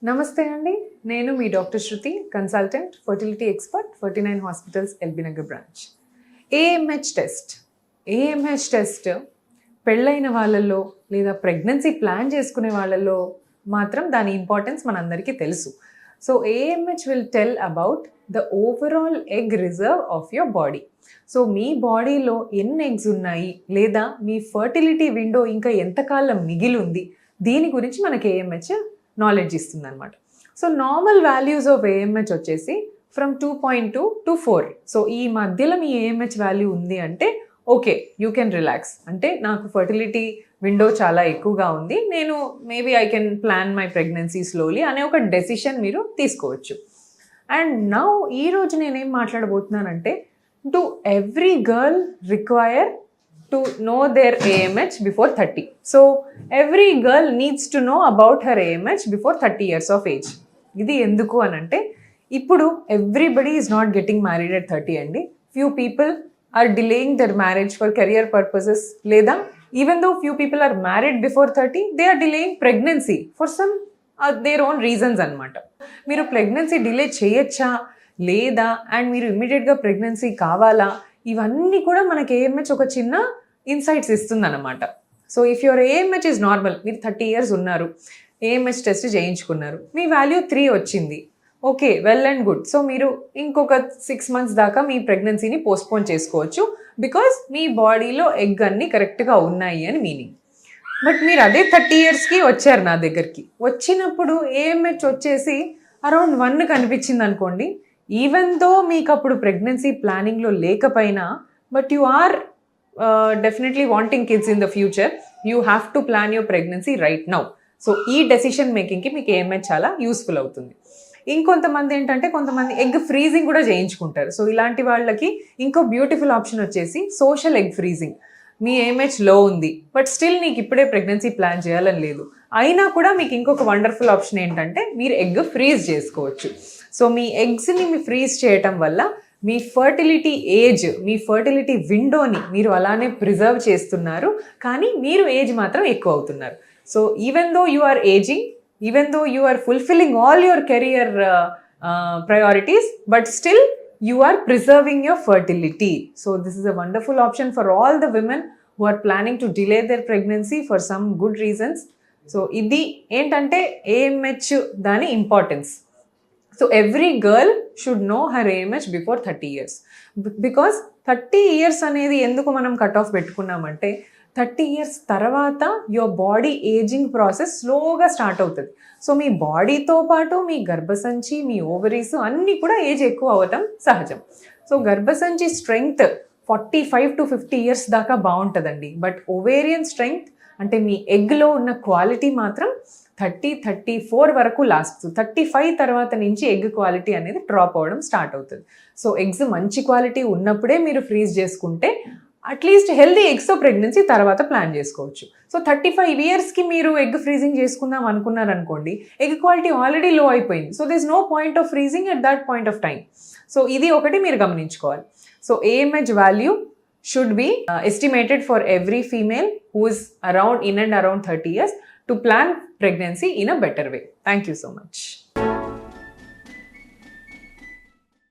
నమస్తే అండి. నేను మీ doctor Shruti, consultant, fertility expert, 49 hospitals LB Nagar branch. AMH test పెళ్ళైన వాళ్ళల్లో లేదా ప్రెగ్నెన్సీ ప్లాన్ చేసుకునే వాళ్ళల్లో మాత్రం దాని ఇంపార్టెన్స్ మనందరికీ తెలుసు. So AMH will tell about the overall egg reserve of your body. So మీ బాడీలో ఎన్ని ఎగ్స్ ఉన్నాయి లేదా మీ ఫర్టిలిటీ విండో ఇంకా ఎంతకాలం మిగిలి ఉంది, దీని గురించి మనకి ఏఎంహెచ్ నాలెడ్జ్ ఇస్తుంది అనమాట. So normal values of AMH వచ్చేసి ఫ్రమ్ 2.2 to 4. సో ఈ మధ్యలో మీ ఏఎంహెచ్ వాల్యూ ఉంది అంటే ఓకే, యూ కెన్ రిలాక్స్. అంటే నాకు ఫర్టిలిటీ విండో చాలా ఎక్కువగా ఉంది, నేను maybe I can plan my pregnancy slowly అనే ఒక డెసిషన్ మీరు తీసుకోవచ్చు. అండ్ నౌ ఈరోజు నేనేం మాట్లాడబోతున్నానంటే, to every girl require to know their AMH before 30. So every girl needs to know about her AMH before 30 years of age. ఇది ఎందుకు అని అంటే, ఇప్పుడు everybody is not getting married at 30 అండి. Few people are delaying their marriage for career purposes, లేదా even though few people are married before 30, they are delaying pregnancy for some their own reasons అనమాట. మీరు pregnancy delay చేయొచ్చా లేదా, and మీరు ఇమ్మీడియట్గా pregnancy కావాలా, ఇవన్నీ కూడా మనకి ఏఎంహెచ్ ఒక చిన్న ఇన్సైట్స్ ఇస్తుందన్నమాట. So if your AMH is normal, మీరు 30 years ఉన్నారు, ఏఎంహెచ్ టెస్ట్ చేయించుకున్నారు, మీ వాల్యూ 3 వచ్చింది, okay, well and good. So మీరు ఇంకొక 6 months దాకా మీ ప్రెగ్నెన్సీని పోస్ట్పోన్ చేసుకోవచ్చు, బికాస్ మీ బాడీలో ఎగ్ అన్నీ కరెక్ట్గా ఉన్నాయి అని మీనింగ్. బట్ మీరు అదే 30 yearsకి వచ్చారు నా దగ్గరికి, వచ్చినప్పుడు ఏఎంహెచ్ వచ్చేసి అరౌండ్ 1 కనిపించింది అనుకోండి. ఈవెన్ దో మీకు అప్పుడు ప్రెగ్నెన్సీ ప్లానింగ్లో లేకపోయినా, but you are definitely wanting kids in the future, you have to plan your pregnancy right now. So ఈ డెసిషన్ మేకింగ్కి మీకు ఏఎంహెచ్ చాలా యూస్ఫుల్ అవుతుంది. ఇంకొంతమంది ఏంటంటే, కొంతమంది ఎగ్ ఫ్రీజింగ్ కూడా చేయించుకుంటారు. సో ఇలాంటి వాళ్ళకి ఇంకో బ్యూటిఫుల్ ఆప్షన్ వచ్చేసి సోషల్ ఎగ్ ఫ్రీజింగ్. మీ ఏఎంహెచ్ లో ఉంది, బట్ స్టిల్ నీకు ఇప్పుడే ప్రెగ్నెన్సీ ప్లాన్ చేయాలని లేదు, అయినా కూడా మీకు ఇంకొక వండర్ఫుల్ ఆప్షన్ ఏంటంటే, మీరు ఎగ్ ఫ్రీజ్ చేసుకోవచ్చు. సో మీ ఎగ్స్ని మీ ఫ్రీజ్ చేయటం వల్ల మీ ఫర్టిలిటీ ఏజ్, మీ ఫర్టిలిటీ విండోని మీరు అలానే ప్రిజర్వ్ చేస్తున్నారు, కానీ మీరు ఏజ్ మాత్రం ఎక్కువ అవుతున్నారు. So even though you are ageing, even though you are fulfilling all your career priorities, but still you are preserving your fertility. So this is a wonderful option for all the women who are planning to delay their pregnancy for some good reasons. So ఇది ఏంటంటే AMH దాని importance. So every girl should know her AMH before 30 years. Because 30 years అనేది ఎందుకు మనం cut off పెట్టుకున్నామంటే, 30 years తర్వాత your body ageing process స్లోగా start అవుతుంది. సో మీ బాడీతో పాటు మీ గర్భసంచి, మీ ఓవరీస్ అన్నీ కూడా ఏజ్ ఎక్కువ అవ్వటం సహజం. సో గర్భసంచి స్ట్రెంగ్త్ 45 to 50 years దాకా బాగుంటుందండి. బట్ ఓవేరియన్ స్ట్రెంగ్త్ అంటే మీ ఎగ్లో ఉన్న క్వాలిటీ మాత్రం 30-34 వరకు లాస్ట్. 35 తర్వాత నుంచి ఎగ్ క్వాలిటీ అనేది డ్రాప్ అవ్వడం స్టార్ట్ అవుతుంది. సో ఎగ్స్ మంచి క్వాలిటీ ఉన్నప్పుడే మీరు ఫ్రీజ్ చేసుకుంటే అట్లీస్ట్ హెల్దీ ఎగ్స్తో ప్రెగ్నెన్సీ తర్వాత ప్లాన్ చేసుకోవచ్చు. సో 35 yearsకి మీరు ఎగ్ ఫ్రీజింగ్ చేసుకుందాం అనుకున్నారనుకోండి, ఎగ్ క్వాలిటీ ఆల్రెడీ లో అయిపోయింది. So this no point of freezing at that point of time. So ఇది ఒకటి మీరు గమనించుకోవాలి. So AMH value should be estimated for every female who is in and around 30 years to plan pregnancy in a better way. Thank you so much.